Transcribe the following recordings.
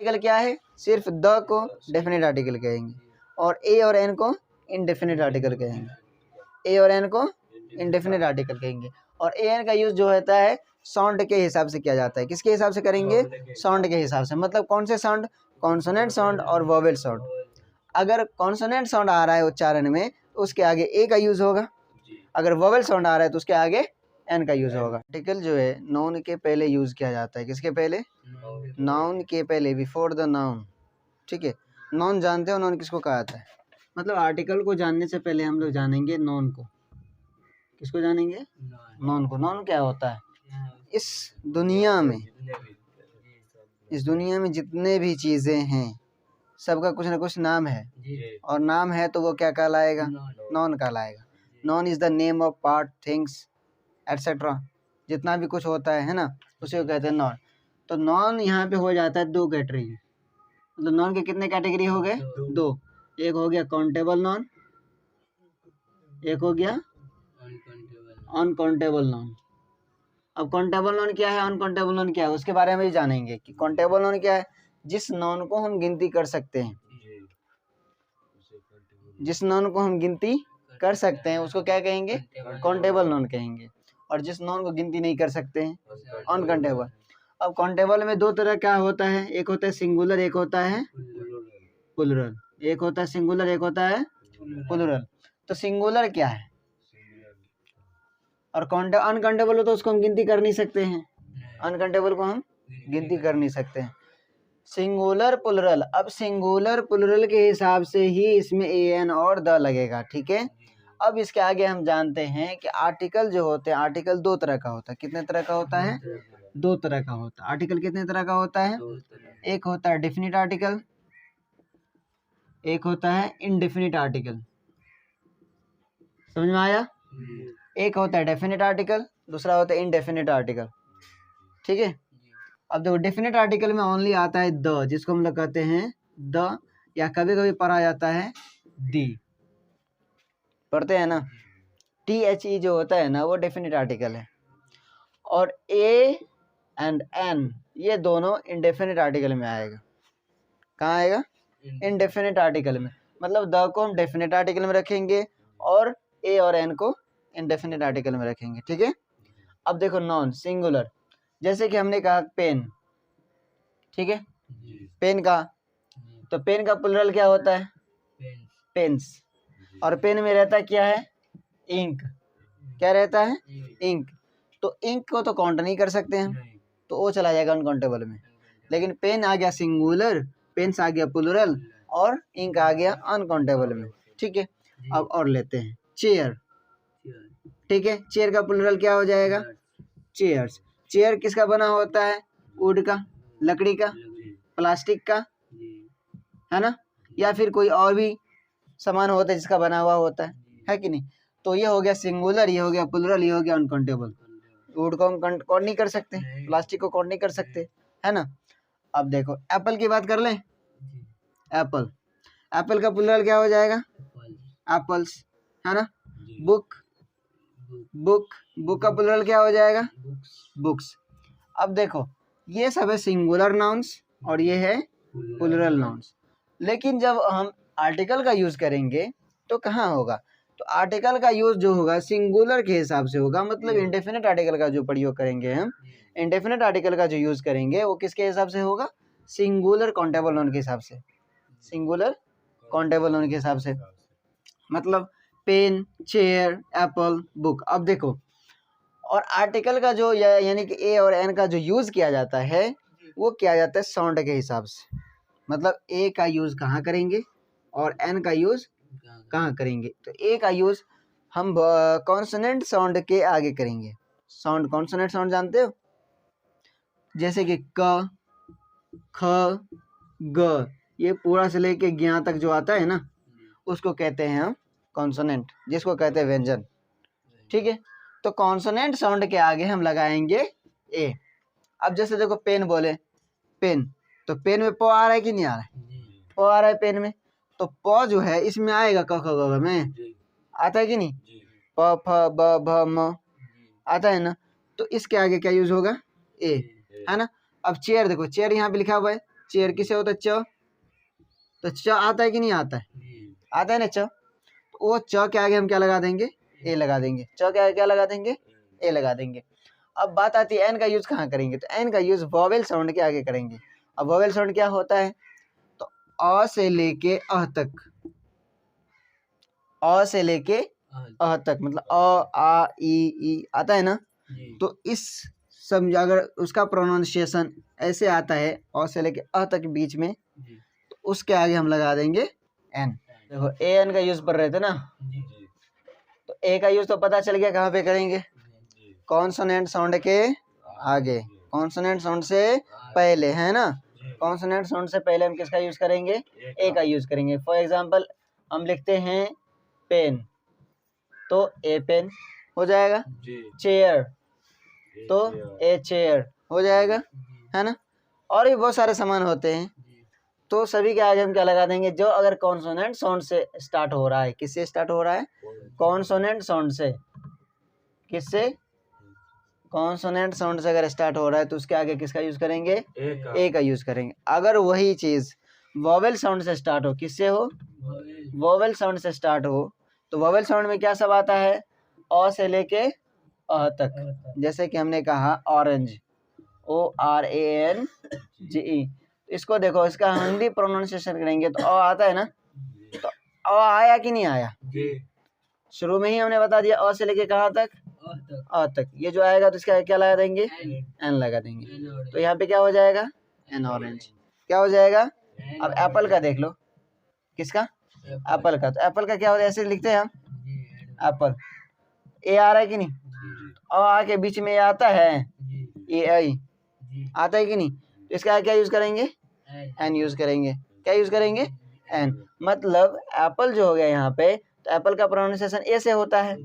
Article क्या है, सिर्फ द को डेफिनेट आर्टिकल कहेंगे और ए और एन को इनडेफिनेट आर्टिकल कहेंगे। ए और एन को इनडेफिनेट आर्टिकल कहेंगे और ए एन का यूज जो होता है साउंड के हिसाब से किया जाता है। किसके हिसाब से करेंगे, साउंड के हिसाब से। मतलब कौन से साउंड, कॉन्सोनेंट साउंड और वोवेल साउंड। अगर कॉन्सोनेंट साउंड आ रहा है उच्चारण में तो उसके आगे ए का यूज होगा, अगर वोवेल साउंड आ रहा है तो उसके आगे एन का यूज होगा। आर्टिकल जो है नाउन के पहले यूज किया जाता है। किसके पहले, नाउन के पहले, बिफोर द नाउन। ठीक है, नाउन जानते हो नाउन किसको कहा जाता है, मतलब आर्टिकल को जानने से पहले हम लोग जानेंगे नाउन को। किसको जानेंगे, नाउन को। नाउन क्या होता है, इस दुनिया में जितने भी चीजें हैं सबका कुछ ना कुछ नाम है और नाम है तो वो क्या कहलाएगा, नाउन कहलाएगा। Noun is the name of part, things etcetera, जितना भी कुछ होता है ना, उसे कहते हैं नाउन। तो नाउन यहाँ पे हो जाता है दो कैटेगरी, मतलब नाउन के कितने कैटेगरी हो गए, दो। एक हो गया काउंटेबल नाउन, एक हो गया अनकाउंटेबल नाउन। अब काउंटेबल नाउन क्या है, अनकाउंटेबल नाउन क्या है, उसके बारे में भी जानेंगे कि काउंटेबल नाउन क्या है। जिस नाउन को हम गिनती कर सकते हैं, जिस नाउन को हम गिनती कर सकते हैं उसको क्या कहेंगे, काउंटेबल नाउन कहेंगे। और जिस नाउन को गिनती नहीं कर सकते हैं, अनकाउंटेबल। अब काउंटेबल में दो तरह का होता है, एक होता है सिंगुलर, एक होता है प्लुरल। एक होता है सिंगुलर, एक होता है प्लुरल। तो सिंगुलर क्या है और अनकाउंटेबल हो तो उसको हम गिनती कर नहीं सकते हैं, अनकाउंटेबल को हम गिनती कर नहीं सकते हैं। सिंगुलर प्लुरल, अब सिंगुलर प्लुरल के हिसाब से ही इसमें ए एन और द लगेगा। ठीक है, अब इसके आगे हम जानते हैं कि आर्टिकल जो होते हैं, आर्टिकल दो तरह का होता है। कितने तरह का होता है, दो तरह का होता है। आर्टिकल कितने तरह का होता है, एक होता है डेफिनिट आर्टिकल, एक होता है इनडेफिनिट आर्टिकल। समझ में आया, एक होता है डेफिनिट आर्टिकल, दूसरा होता है इनडेफिनिट आर्टिकल। ठीक है, अब देखो डेफिनेट आर्टिकल में ओनली आता है द, जिसको हम लोग कहते हैं द, या कभी कभी पढ़ा जाता है दी, पढ़ते हैं ना। टी एच ई जो होता है ना वो डेफिनेट आर्टिकल है। और ए एंड एन ये दोनों इंडेफिनिट आर्टिकल में आएगा। कहाँ आएगा, इंडेफिनिट आर्टिकल में। मतलब द को हम डेफिनेट आर्टिकल में रखेंगे और ए और एन को इंडेफिनिट आर्टिकल में रखेंगे। ठीक है, अब देखो नॉन सिंगुलर, जैसे कि हमने कहा पेन। ठीक है, पेन का, तो पेन का प्लुरल क्या होता है, पेन्स। और पेन में रहता क्या है, इंक। क्या रहता है, इंक। तो इंक को तो काउंट नहीं कर सकते हैं, तो वो चला जाएगा अनकाउंटेबल में। लेकिन पेन आ गया सिंगुलर, पेन्स आ गया प्लुरल और इंक आ गया अनकाउंटेबल में। ठीक है, अब और लेते हैं चेयर। ठीक है, चेयर का प्लुरल क्या हो जाएगा, चेयर्स। चेयर किसका बना होता है, वुड का, लकड़ी का, प्लास्टिक का, है ना, या फिर कोई और भी सामान होता है जिसका बना हुआ होता है कि नहीं। तो ये हो गया सिंगुलर, ये हो गया प्लुरल, ये हो गया अनकाउंटेबल। वुड को हम काउंट नहीं कर सकते, प्लास्टिक को काउंट नहीं कर सकते, है ना। अब देखो एप्पल की बात कर लें, एप्पल, एप्पल का प्लुरल क्या हो जाएगा, एप्पल्स, है ना। बुक, बुक, बुक का प्लुरल क्या हो जाएगा, बुक्स। अब देखो ये सब है सिंगुलर नाउन्स और ये है प्लुरल नाउन्स। लेकिन जब हम आर्टिकल का यूज करेंगे तो कहाँ होगा, तो आर्टिकल का यूज जो होगा सिंगुलर के हिसाब से होगा। मतलब इंडेफिनिट आर्टिकल का जो प्रयोग करेंगे हम, इंडेफिनिट आर्टिकल का जो यूज करेंगे वो किसके हिसाब से होगा, सिंगुलर काउंटेबल नाउन के हिसाब से, सिंगुलर काउंटेबल नाउन के हिसाब से। मतलब पेन, चेयर, एप्पल, बुक। अब देखो, और आर्टिकल का जो यानी कि ए और एन का जो यूज किया जाता है वो किया जाता है साउंड के हिसाब से। मतलब ए का यूज कहाँ करेंगे और एन का यूज कहाँ करेंगे। तो ए का यूज हम कॉन्सोनेंट साउंड के आगे करेंगे। साउंड, कॉन्सोनेंट साउंड जानते हो, जैसे कि क, ख, ग, ये पूरा से लेके ज्ञ तक जो आता है ना उसको कहते हैं हम कॉन्सोनेंट, जिसको कहते हैं व्यंजन। ठीक है, तो कॉन्सोनेंट साउंड के आगे हम लगाएंगे ए। अब जैसे देखो पेन बोले, पेन, तो पेन में प आ रहा है कि नहीं आ रहा है, प आ रहा है पेन में, तो प जो है इसमें आएगा क ख ग में, आता है कि नहीं, प फ ब भ म आता है ना। तो इसके आगे क्या यूज होगा, ए, है ना। अब चेयर देखो, चेयर यहाँ पे लिखा हुआ है चेयर किसे होता है? च। तो च आता है कि नहीं आता है? आता है ना च। तो वो च के आगे हम क्या लगा देंगे? ए लगा देंगे। च के आगे क्या लगा देंगे? ए लगा देंगे। अब बात आती है एन का यूज कहाँ करेंगे? तो एन का यूज वोवेल साउंड के आगे करेंगे। अब वोवेल साउंड क्या होता है? तो अ से लेके अ तक, अ से लेके अ तक, मतलब अ आ ई आता है ना। तो इस समझ अगर उसका प्रोनाउंसिएशन ऐसे आता है अ से लेके अ तक बीच में, तो उसके आगे हम लगा देंगे एन। देखो ए एन का यूज कर रहे थे ना, तो ए का यूज तो पता चल गया कहाँ पे करेंगे? कॉन्सोनेंट साउंड के आगे, कॉन्सोनेंट साउंड से पहले, है ना। कॉन्सोनेंट साउंड से पहले हम किसका यूज करेंगे? ए का यूज करेंगे। फॉर एग्जांपल हम लिखते हैं पेन, तो ए पेन हो जाएगा। चेयर तो ए चेयर हो जाएगा, है ना। और भी बहुत सारे सामान होते हैं, तो सभी के आगे हम क्या लगा देंगे? जो अगर कॉन्सोनेंट साउंड से स्टार्ट हो रहा है, किससे स्टार्ट हो रहा है? कॉन्सोनेंट साउंड से। किससे? कॉन्सोनेंट साउंड से अगर स्टार्ट हो रहा है तो उसके आगे किसका यूज करेंगे? ए का यूज करेंगे। अगर वही चीज वोवेल साउंड से स्टार्ट हो, किससे हो? वोवेल साउंड से स्टार्ट हो, तो वोवेल साउंड में क्या सब आता है? अ से लेके अ तक। जैसे कि हमने कहा ऑरेंज, ORANGE। इसको देखो, इसका हिंदी प्रोनाउंसिएशन करेंगे तो अ आता है ना। तो अ आया कि नहीं आया? शुरू में ही हमने बता दिया अ से लेके कहाँ तक? अ तक। ये जो आएगा तो इसका क्या लगा देंगे? एन लगा देंगे। तो यहाँ पे क्या हो जाएगा? N orange. क्या हो जाएगा? अब एप्पल का देख लो। किसका? एप्पल का। तो एप्पल का क्या होता है? ऐसे लिखते हैं हम एप्पल। ए आ रहा है कि नहीं? अ आके बीच में आता है, ए आई आता है कि नहीं? तो इसका क्या यूज करेंगे? एन यूज करेंगे। क्या यूज करेंगे? एन। मतलब एप्पल जो हो गया यहाँ पे, तो एप्पल का प्रोनाउंसिएशन ए से होता है।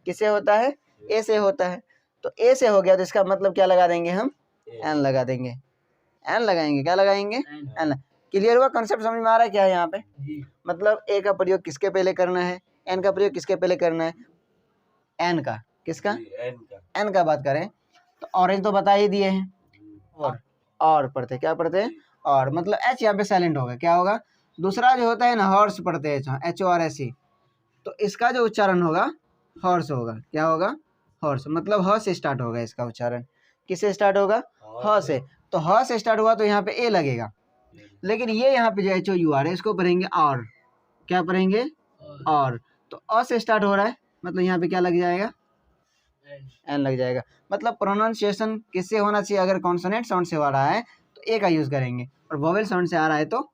किससे होता है? ए से होता है। तो ए से हो गया तो इसका मतलब क्या लगा देंगे हम? एन लगा देंगे। एन लगाएंगे। क्या लगाएंगे? एन। क्लियर हुआ? कंसेप्ट समझ में आ रहा है क्या है यहाँ पे? मतलब ए का प्रयोग किसके पहले करना है? एन का प्रयोग किसके पहले करना है? एन का। किसका? एन का बात करें तो ऑरेंज तो बता ही दिए हैं। और पढ़ते, क्या पढ़ते हैं? और मतलब एच यहाँ पे साइलेंट होगा। क्या होगा? दूसरा जो होता है ना, हॉर्स पढ़ते हैं, HORSE। तो इसका जो उच्चारण होगा हॉर्स होगा। क्या होगा? हॉर्स। मतलब ह से स्टार्ट होगा इसका उच्चारण। किससे स्टार्ट होगा? ह से। तो ह से स्टार्ट हुआ तो यहाँ पे ए लगेगा। लेकिन ये यहाँ पे जो HOUR है इसको पढ़ेंगे और। क्या पढ़ेंगे? और। तो अ से स्टार्ट हो रहा है, मतलब यहाँ पे क्या लग जाएगा? एन लग जाएगा। मतलब प्रोनाउंसिएशन किससे होना चाहिए? अगर कॉन्सोनेंट साउंड से हो रहा है तो ए का यूज करेंगे, और वोवेल साउंड से आ रहा है तो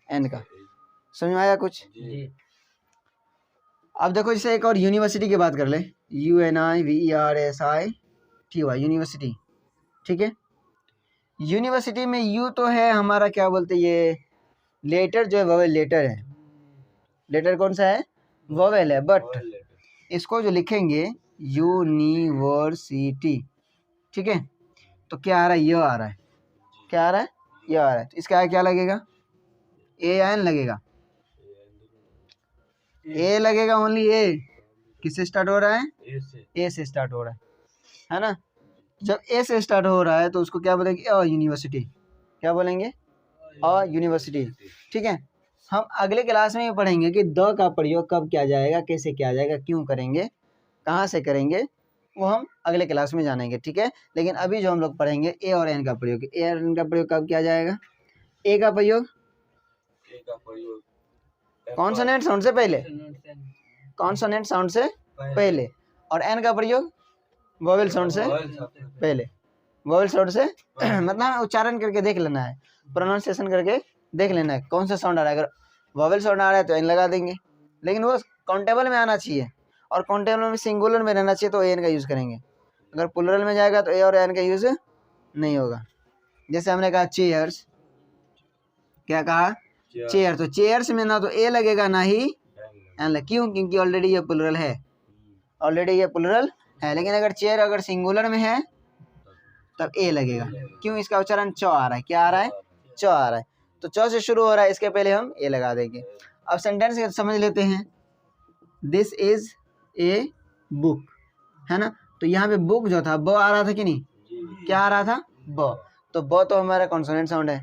एन का। समझ में आया कुछ? अब देखो जैसे एक और यूनिवर्सिटी की बात कर ले, UNIVERSITY, यूनिवर्सिटी। ठीक है। यूनिवर्सिटी में यू तो है हमारा, क्या बोलते ये लेटर जो है वोवेल लेटर है। लेटर कौन सा है? वोवेल है। बट इसको जो लिखेंगे यूनिवर्सिटी, ठीक है, तो क्या आ रहा है? ये आ रहा है। क्या आ रहा है? ये आ रहा है। तो इसका आगे क्या लगेगा? ए एन लगेगा। ए लगेगा, ओनली ए। किससे स्टार्ट हो रहा है? ए से स्टार्ट हो रहा है ना। जब ए से स्टार्ट हो रहा है तो उसको क्या बोलेंगे? A university. क्या बोलेंगे? A university. ठीक है। हम अगले क्लास में पढ़ेंगे कि द का प्रयोग कब किया जाएगा, कैसे किया जाएगा, क्यों करेंगे, कहाँ से करेंगे, वो हम अगले क्लास में जानेंगे। ठीक है। लेकिन अभी जो हम लोग पढ़ेंगे ए और एन का प्रयोग। ए और एन का प्रयोग कब किया जाएगा? ए का प्रयोग कॉन्सोनेंट साउंड से पहले, कॉन्सोनेंट साउंड से पहले, और एन का प्रयोग वोवेल साउंड से पहले। वोवेल साउंड से मतलब उच्चारण करके देख लेना है, प्रोनाउंसिएशन करके देख लेना है कौन सा साउंड आ रहा है। अगर वोवेल साउंड आ रहा है तो एन लगा देंगे, लेकिन वो काउंटेबल में आना चाहिए, और काउंटेबल में सिंगुलर में रहना चाहिए तो एन का यूज़ करेंगे। अगर प्लूरल में जाएगा तो ए और एन का यूज़ नहीं होगा। जैसे हमने कहा चेयर्स, क्या कहा? चेयर। तो चेयर्स में ना तो ए लगेगा ना ही एन लगे। क्यों? क्योंकि ऑलरेडी ये प्लूरल है, ऑलरेडी ये प्लूरल है। लेकिन अगर चेयर अगर सिंगुलर में है तब ए लगेगा। क्यों? इसका उच्चारण च आ रहा है। क्या आ रहा है? च आ रहा है। तो च से शुरू हो रहा है, इसके पहले हम ए लगा देंगे। अब सेंटेंस समझ लेते हैं। दिस इज ए बुक, है ना। तो यहाँ पे बुक जो था ब आ रहा था कि नहीं? क्या आ रहा था? ब। तो ब तो हमारा कॉन्सोनेंट साउंड है,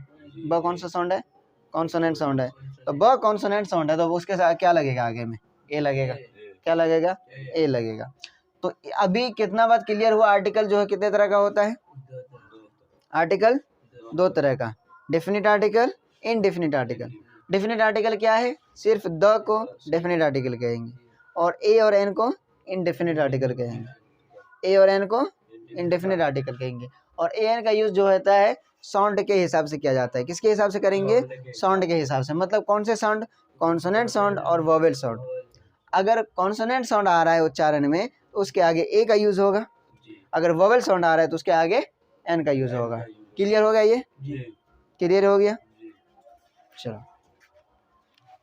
ब कौन सा साउंड है, कॉन्सोनेंट साउंड है, तो ब कॉन्सोनेंट साउंड है तो उसके साथ क्या लगेगा आगे में, ए लगेगा, क्या लगेगा, ए लगेगा। तो अभी कितना बात क्लियर हुआ, आर्टिकल जो है कितने तरह का होता है, आर्टिकल दो तरह का, definite article, indefinite article. Definite article क्या है, सिर्फ द को डेफिनेट आर्टिकल कहेंगे और ए और एन को इनडेफिनेट आर्टिकल कहेंगे, ए और एन को इनडेफिनेट आर्टिकल कहेंगे। और ए एन का यूज जो होता है साउंड के हिसाब से किया जाता है, किसके हिसाब से करेंगे, साउंड के हिसाब से, मतलब कौन से साउंड, कॉन्सोनेंट साउंड और वोवेल साउंड। अगर कॉन्सोनेंट साउंड आ रहा है उच्चारण में तो उसके आगे ए का यूज होगा, अगर वोवेल साउंड आ रहा है तो उसके आगे एन का यूज होगा। क्लियर हो गया, ये क्लियर हो गया, चलो।